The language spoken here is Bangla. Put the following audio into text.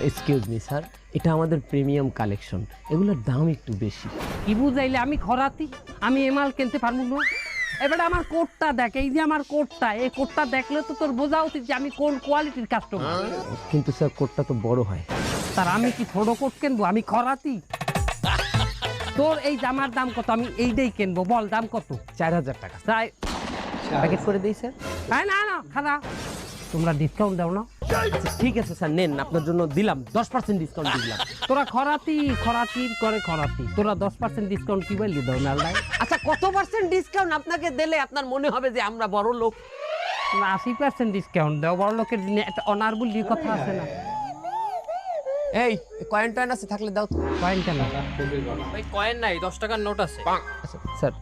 এক্সকিউজ মি স্যার, এটা আমাদের প্রিমিয়াম কালেকশন, এগুলোর দাম একটু বেশি। কি বুঝাইলে আমি খরাতি, আমি এমাল কিনতে পারবো না? এবারে আমার কোটটা দেখ, এই যে আমার কোটটা, এই কোটটা দেখলে তো তোর বোঝা উচিত যে আমি কোন কোয়ালিটির কাস্টমার। কিন্তু স্যার কোটটা তো বড় হয়। তার আমি কি ছোট কোট কিনবো? আমি খরাতি। তোর এই জামার দাম কত? আমি এইটাই কিনবো, বল দাম কত? 4000 টাকা তাই প্যাকেট করে দিই স্যার। না না খারাপ, তোমরা ডিসকাউন্ট দাও না? আচ্ছা ঠিক আছে স্যার, নেন, আপনার জন্য দিলাম 10% ডিসকাউন্ট দিলাম। তোরা খরাতির করে খরাতি, তোরা 10% ডিসকাউন্ট কি বললি দাও না? আচ্ছা কত পার্সেন্ট ডিসকাউন্ট আপনাকে দিলে আপনার মনে হবে যে আমরা বড় লোক? 80% ডিসকাউন্ট দাও, বড় লোকের দিনে একটা অনারবল কথা আছে না? এই কয়েন টয়েন আছে থাকলে দাও তো। পয়েন্ট কেন? ভাই কয়েন নাই, 10 টাকার নোট আছে। আচ্ছা স্যার